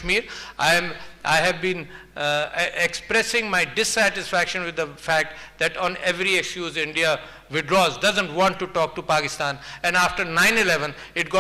Kashmir. I have been expressing my dissatisfaction with the fact that on every excuse India withdraws, doesn't want to talk to Pakistan, and after 9/11 it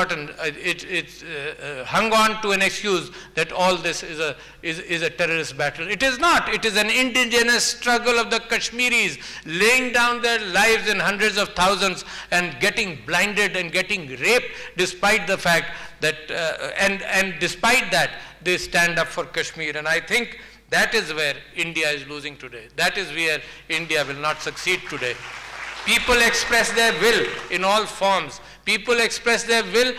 hung on to an excuse that all this is a terrorist battle. It is not. It is an indigenous struggle of the Kashmiris laying down their lives in hundreds of thousands and getting blinded and getting raped, despite the fact that and despite that they stand up for Kashmir. And I think that is where India is losing today. That is where India will not succeed today. People express their will in all forms. People express their will.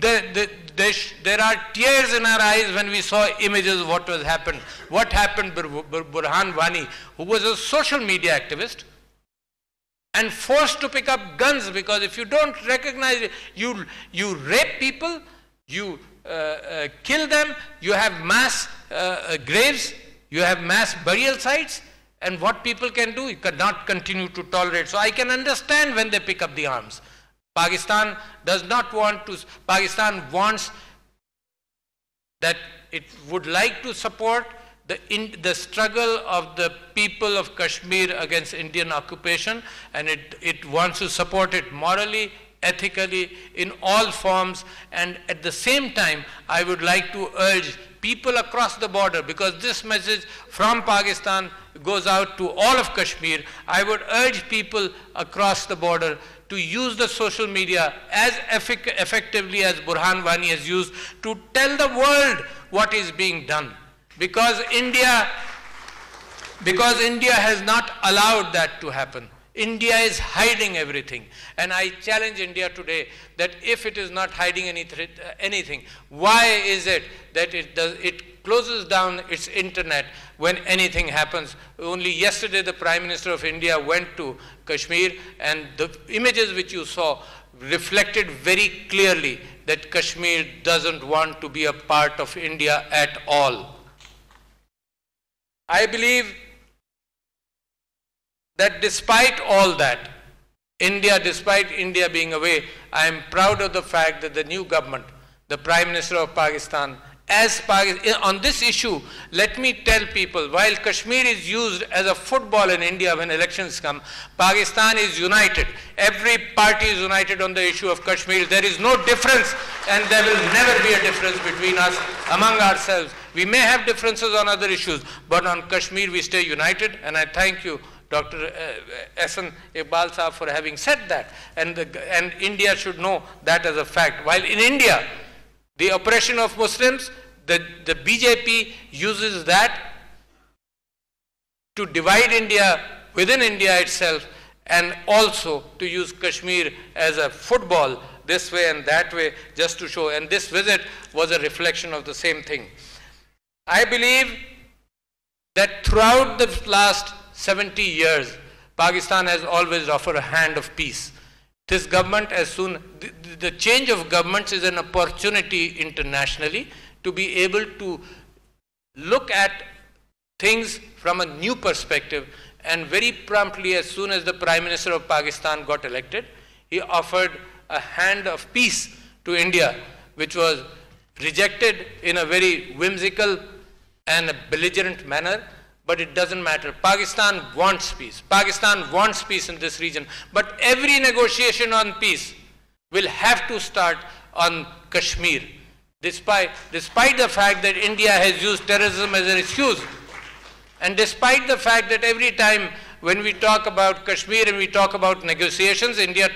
There are tears in our eyes when we saw images of what was happened. What happened to Burhan Wani, who was a social media activist, and forced to pick up guns, because if you don't recognize it, you rape people, you kill them, you have mass graves, you have mass burial sites. And what people can do, you cannot continue to tolerate. So I can understand when they pick up the arms. Pakistan does not want to, Pakistan wants that it would like to support the struggle of the people of Kashmir against Indian occupation, and it wants to support it morally, ethically, in all forms. And at the same time, I would like to urge people across the border, because this message from Pakistan goes out to all of Kashmir. I would urge people across the border to use the social media as effectively as Burhan Wani has used to tell the world what is being done. Because India has not allowed that to happen. India is hiding everything. And I challenge India today that if it is not hiding anything, why is it that it closes down its internet when anything happens? Only yesterday the Prime Minister of India went to Kashmir, and the images which you saw reflected very clearly that Kashmir doesn't want to be a part of India at all. I believe that despite all that, despite India being away, I am proud of the fact that the new government, the Prime Minister of Pakistan, on this issue, let me tell people, while Kashmir is used as a football in India when elections come, Pakistan is united. Every party is united on the issue of Kashmir. There is no difference, and there will never be a difference between us, among ourselves. We may have differences on other issues, but on Kashmir we stay united, and I thank you, Dr. Ehsan Iqbal Sahab, for having said that. And India should know that as a fact. While in India, the oppression of Muslims, the BJP uses that to divide India within India itself, and also to use Kashmir as a football this way and that way, just to show. And this visit was a reflection of the same thing. I believe that throughout the last 70 years, Pakistan has always offered a hand of peace. This government, the change of governments is an opportunity internationally to be able to look at things from a new perspective. And very promptly, as soon as the Prime Minister of Pakistan got elected, he offered a hand of peace to India, which was rejected in a very whimsical and a belligerent manner. But it doesn't matter. Pakistan wants peace. Pakistan wants peace in this region. But every negotiation on peace will have to start on Kashmir, despite the fact that India has used terrorism as an excuse. And despite the fact that every time when we talk about Kashmir and we talk about negotiations, India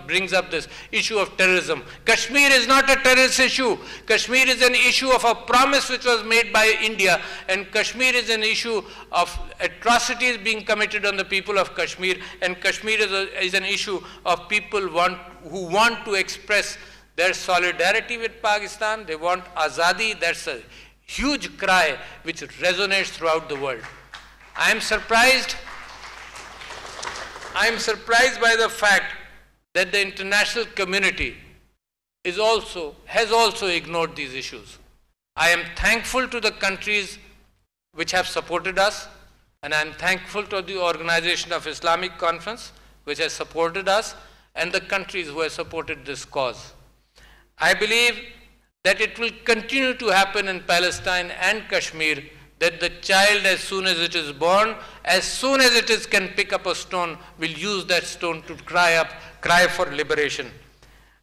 brings up this issue of terrorism. Kashmir is not a terrorist issue. Kashmir is an issue of a promise which was made by India, and Kashmir is an issue of atrocities being committed on the people of Kashmir, and Kashmir is an issue of people who want to express their solidarity with Pakistan. They want azadi. That's a huge cry which resonates throughout the world. I am surprised by the fact that the international community has also ignored these issues. I am thankful to the countries which have supported us, and I am thankful to the Organization of Islamic Conference which has supported us, and the countries who have supported this cause. I believe that it will continue to happen in Palestine and Kashmir, that the child, as soon as it is born, as soon as it is can pick up a stone, will use that stone to cry for liberation.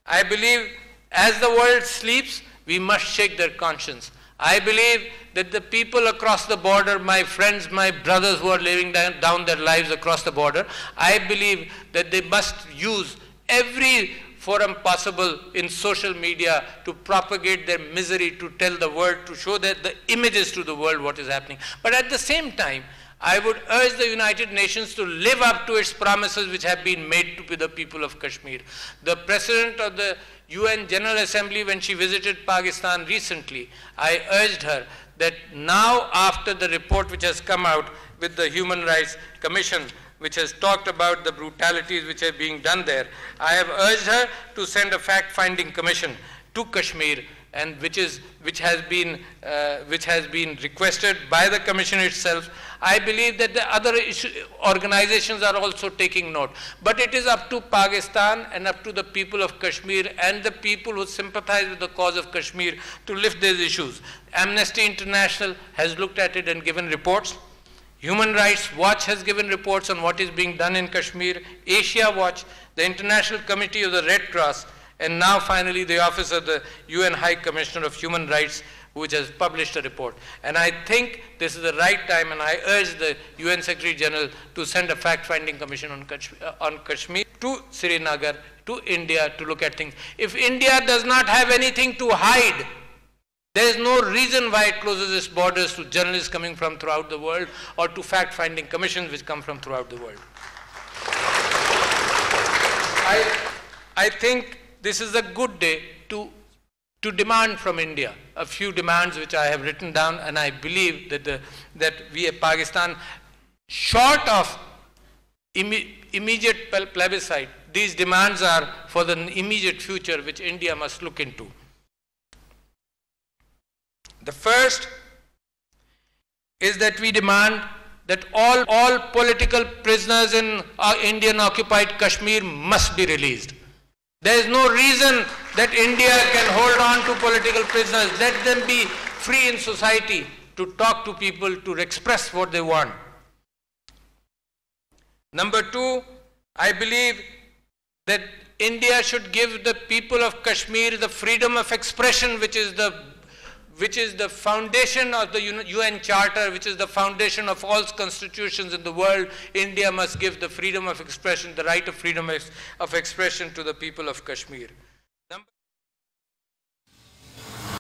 I believe as the world sleeps, we must shake their conscience. I believe that the people across the border, my friends, my brothers who are living down their lives across the border, I believe that they must use every forum possible in social media to propagate their misery, to tell the world, to show that the images to the world what is happening. But at the same time, I would urge the United Nations to live up to its promises which have been made to the people of Kashmir. The President of the UN General Assembly, when she visited Pakistan recently, I urged her that now, after the report which has come out with the Human Rights Commission, which has talked about the brutalities which are being done there, I have urged her to send a fact-finding commission to Kashmir, and which has been requested by the commission itself. I believe that the other organizations are also taking note. But it is up to Pakistan and up to the people of Kashmir and the people who sympathize with the cause of Kashmir to lift these issues. Amnesty International has looked at it and given reports. Human Rights Watch has given reports on what is being done in Kashmir. Asia Watch, the International Committee of the Red Cross, and now finally the Office of the UN High Commissioner of Human Rights, which has published a report. And I think this is the right time, and I urge the UN Secretary General to send a fact-finding commission on Kashmir to Srinagar, to India, to look at things. If India does not have anything to hide, there is no reason why it closes its borders to journalists coming from throughout the world or to fact-finding commissions which come from throughout the world. I think this is a good day to demand from India a few demands which I have written down, and I believe that we at Pakistan, short of immediate plebiscite, these demands are for the immediate future which India must look into. The first is that we demand that all political prisoners in Indian occupied Kashmir must be released. There is no reason that India can hold on to political prisoners. Let them be free in society to talk to people, to express what they want. Number two, I believe that India should give the people of Kashmir the freedom of expression, which is the foundation of the UN Charter, which is the foundation of all constitutions in the world. India must give the freedom of expression, the right of freedom of expression to the people of Kashmir.